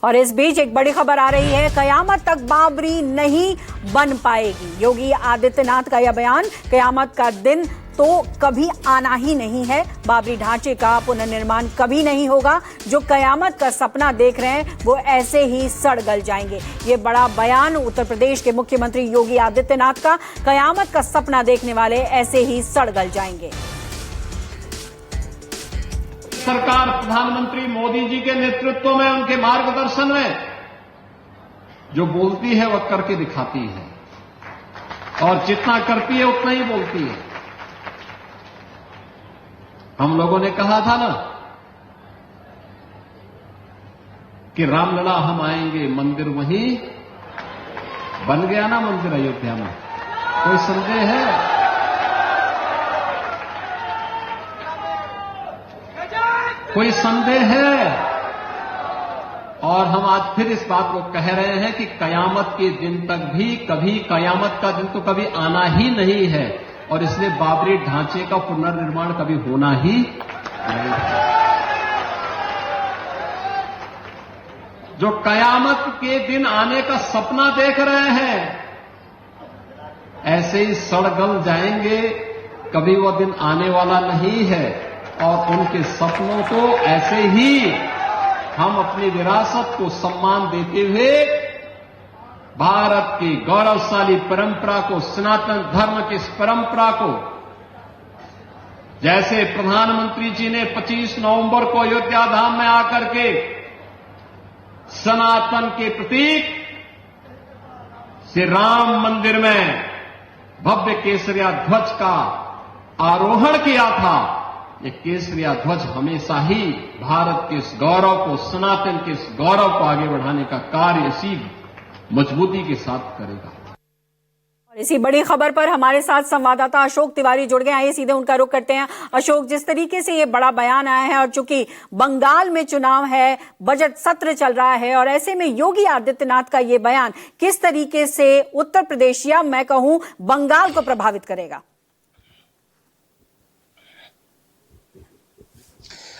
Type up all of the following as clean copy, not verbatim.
और इस बीच एक बड़ी खबर आ रही है, कयामत तक बाबरी नहीं बन पाएगी। योगी आदित्यनाथ का यह बयान, कयामत का दिन तो कभी आना ही नहीं है, बाबरी ढांचे का पुनर्निर्माण कभी नहीं होगा, जो कयामत का सपना देख रहे हैं वो ऐसे ही सड़ गल जाएंगे। ये बड़ा बयान उत्तर प्रदेश के मुख्यमंत्री योगी आदित्यनाथ का, कयामत का सपना देखने वाले ऐसे ही सड़ गल जाएंगे। सरकार प्रधानमंत्री मोदी जी के नेतृत्व में, उनके मार्गदर्शन में जो बोलती है वह करके दिखाती है, और जितना करती है उतना ही बोलती है। हम लोगों ने कहा था ना कि रामलला हम आएंगे, मंदिर वहीं बन गया ना, मंदिर अयोध्या में। कोई संदेह है? कोई संदेह है? और हम आज फिर इस बात को कह रहे हैं कि कयामत के दिन तक भी कभी, कयामत का दिन तो कभी आना ही नहीं है, और इसलिए बाबरी ढांचे का पुनर्निर्माण कभी होना ही नहीं है। जो कयामत के दिन आने का सपना देख रहे हैं ऐसे ही सड़ गल जाएंगे, कभी वह दिन आने वाला नहीं है। और उनके सपनों को ऐसे ही हम अपनी विरासत को सम्मान देते हुए, भारत की गौरवशाली परंपरा को, सनातन धर्म की इस परंपरा को, जैसे प्रधानमंत्री जी ने 25 नवंबर को अयोध्या धाम में आकर के सनातन के प्रतीक श्री राम मंदिर में भव्य केसरिया ध्वज का आरोहण किया था, ये केसरिया ध्वज हमेशा ही भारत के इस गौरव को, सनातन के इस गौरव को आगे बढ़ाने का कार्य इसी मजबूती के साथ करेगा। और इसी बड़ी खबर पर हमारे साथ संवाददाता अशोक तिवारी जुड़ गए। आइए सीधे उनका रुख करते हैं। अशोक, जिस तरीके से ये बड़ा बयान आया है, और चूंकि बंगाल में चुनाव है, बजट सत्र चल रहा है, और ऐसे में योगी आदित्यनाथ का ये बयान किस तरीके से उत्तर प्रदेश या मैं कहूं बंगाल को प्रभावित करेगा?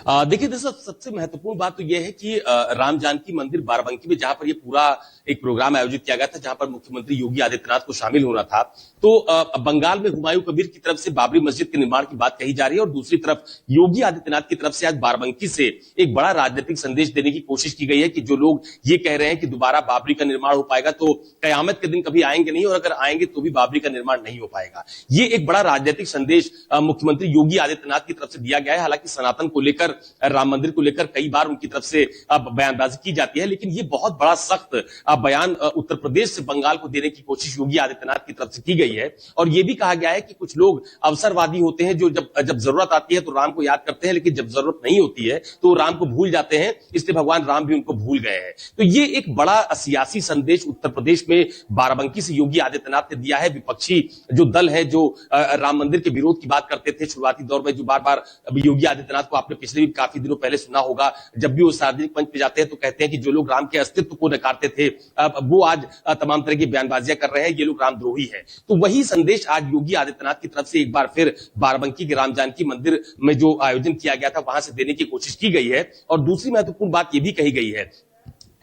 देखिए दोस्तों, सबसे महत्वपूर्ण बात तो यह है कि राम जानकी मंदिर बाराबंकी में जहां पर ये पूरा एक प्रोग्राम आयोजित किया गया था, जहां पर मुख्यमंत्री योगी आदित्यनाथ को शामिल होना था, तो बंगाल में हुमायूं कबीर की तरफ से बाबरी मस्जिद के निर्माण की बात कही जा रही है, और दूसरी तरफ योगी आदित्यनाथ की तरफ से आज बाराबंकी से एक बड़ा राजनीतिक संदेश देने की कोशिश की गई है कि जो लोग ये कह रहे हैं कि दोबारा बाबरी का निर्माण हो पाएगा, तो कयामत के दिन कभी आएंगे नहीं, और अगर आएंगे तो भी बाबरी का निर्माण नहीं हो पाएगा। ये एक बड़ा राजनीतिक संदेश मुख्यमंत्री योगी आदित्यनाथ की तरफ से दिया गया है। हालांकि सनातन को लेकर, राम मंदिर को लेकर कई बार उनकी तरफ से बयानबाजी की जाती है, लेकिन ये बहुत बड़ा सख्त बयान उत्तर प्रदेश से बंगाल को देने की कोशिश योगी आदित्यनाथ की तरफ से की गई है। और यह भी कहा गया है कि कुछ लोग अवसरवादी होते हैं, जो जब जरूरत आती है तो राम को याद करते हैं, लेकिन जब जरूरत नहीं होती है तो राम को भूल जाते हैं, इसलिए भगवान राम भी उनको भूल गए हैं। तो ये एक बड़ा सियासी संदेश उत्तर प्रदेश में बाराबंकी से योगी आदित्यनाथ ने दिया है। विपक्षी जो दल है, जो राम मंदिर के विरोध की बात करते थे शुरुआती दौर में, जो बार बार योगी आदित्यनाथ को आपने पिछले भी काफी दिनों पहले सुना होगा, जब भी वो सार्वजनिक मंच पे जाते हैं तो कहते हैं कि जो लोग राम के अस्तित्व को नकारते थे, वो आज तमाम तरह की बयानबाजियां कर रहे हैं, ये लोग रामद्रोही हैं। तो वही संदेश आज योगी आदित्यनाथ की तरफ से एक बार फिर बाराबंकी के राम जानकी मंदिर में जो आयोजन किया गया था, वहां से देने की कोशिश की गई है। और दूसरी महत्वपूर्ण बात यह भी कही गई है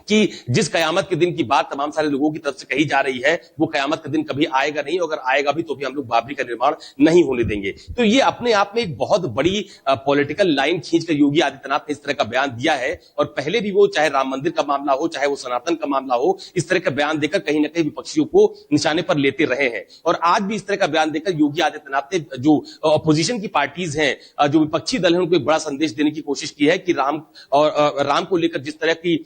कि जिस कयामत के दिन की बात तमाम सारे लोगों की तरफ से कही जा रही है, वो कयामत का दिन कभी आएगा नहीं, अगर आएगा भी तो भी हम लोग बाबरी का निर्माण नहीं होने देंगे। तो ये अपने आप में एक बहुत बड़ी पॉलिटिकल लाइन खींचकर योगी आदित्यनाथ ने इस तरह का बयान दिया है। और पहले भी वो, चाहे राम मंदिर का मामला हो, चाहे वो सनातन का मामला हो, इस तरह का बयान देकर कहीं ना कहीं विपक्षियों को निशाने पर लेते रहे हैं। और आज भी इस तरह का बयान देकर योगी आदित्यनाथ ने जो अपोजिशन की पार्टीज हैं, जो विपक्षी दल है, उनको एक बड़ा संदेश देने की कोशिश की है कि राम को लेकर जिस तरह की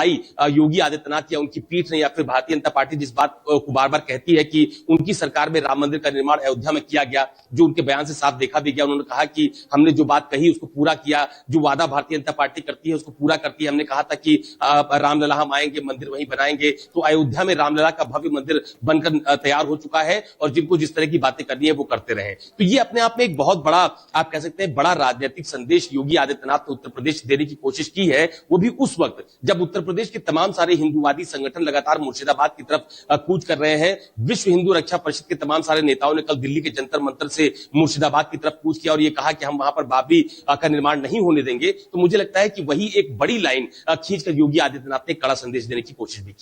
योगी आदित्यनाथ या उनकी पीठ ने या फिर भारतीय जनता पार्टी जिस बात को बार बार कहती है कि उनकी सरकार में राम मंदिर का निर्माण अयोध्या में किया गया, जो उनके बयान से साफ देखा भी गया। उन्होंने कहा कि हमने जो बात कही उसको पूरा किया, जो वादा भारतीय जनता पार्टी करती है उसको पूरा करती है। हमने कहा था कि रामलला हम आएंगे, मंदिर वहीं बनाएंगे, तो अयोध्या में रामलला का भव्य मंदिर बनकर तैयार हो चुका है, और जिनको जिस तरह की बातें करनी है वो करते रहे। तो ये अपने आप में एक बहुत बड़ा, आप कह सकते हैं, बड़ा राजनीतिक संदेश योगी आदित्यनाथ ने उत्तर प्रदेश देने की कोशिश की है, वो भी उस वक्त जब उत्तर प्रदेश के तमाम सारे हिंदूवादी संगठन लगातार मुर्शिदाबाद की तरफ कूच कर रहे हैं। विश्व हिंदू रक्षा परिषद के तमाम सारे नेताओं ने कल दिल्ली के जंतर मंतर से मुर्शिदाबाद की तरफ कूच किया और ये कहा कि हम वहां पर बाबरी का निर्माण नहीं होने देंगे। तो मुझे लगता है कि वही एक बड़ी लाइन खींचकर योगी आदित्यनाथ ने कड़ा संदेश देने की कोशिश भी की।